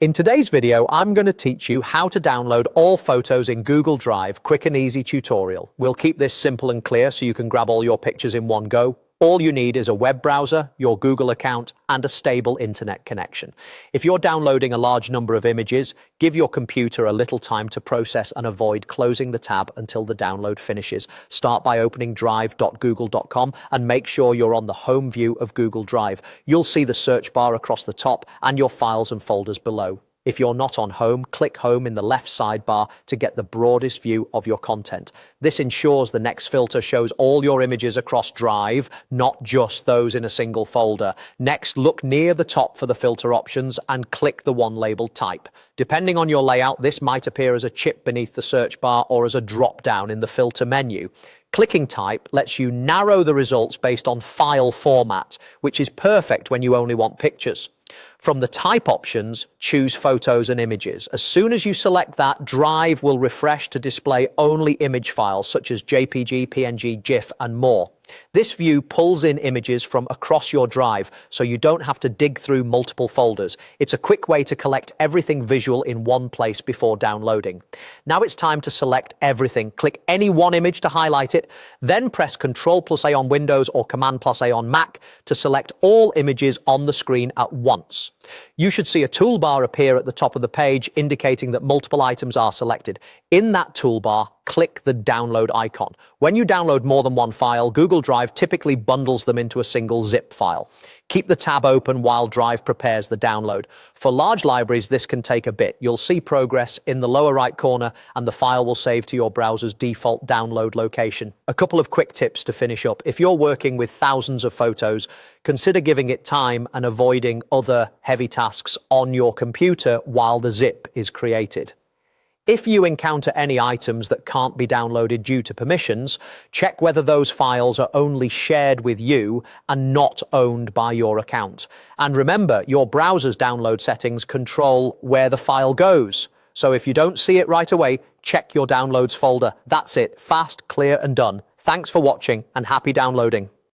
In today's video, I'm going to teach you how to download all photos in Google Drive, quick and easy tutorial. We'll keep this simple and clear so you can grab all your pictures in one go. All you need is a web browser, your Google account, and a stable internet connection. If you're downloading a large number of images, give your computer a little time to process and avoid closing the tab until the download finishes. Start by opening drive.google.com and make sure you're on the home view of Google Drive. You'll see the search bar across the top and your files and folders below. If you're not on home, click home in the left sidebar to get the broadest view of your content. This ensures the next filter shows all your images across Drive, not just those in a single folder. Next, look near the top for the filter options and click the one labeled Type. Depending on your layout, this might appear as a chip beneath the search bar or as a drop down in the filter menu. Clicking Type lets you narrow the results based on file format, which is perfect when you only want pictures. From the type options, choose photos and images. As soon as you select that, Drive will refresh to display only image files such as JPG, PNG, GIF, and more. This view pulls in images from across your Drive, so you don't have to dig through multiple folders. It's a quick way to collect everything visual in one place before downloading. Now it's time to select everything. Click any one image to highlight it, then press Ctrl+A on Windows or Command+A on Mac to select all images on the screen at once. You should see a toolbar appear at the top of the page indicating that multiple items are selected. In that toolbar, click the download icon. When you download more than one file, Google Drive typically bundles them into a single zip file. Keep the tab open while Drive prepares the download. For large libraries, this can take a bit. You'll see progress in the lower right corner and the file will save to your browser's default download location. A couple of quick tips to finish up. If you're working with thousands of photos, consider giving it time and avoiding other heavy tasks on your computer while the zip is created. If you encounter any items that can't be downloaded due to permissions, check whether those files are only shared with you and not owned by your account. And remember, your browser's download settings control where the file goes. So if you don't see it right away, check your downloads folder. That's it. Fast, clear, and done. Thanks for watching and happy downloading.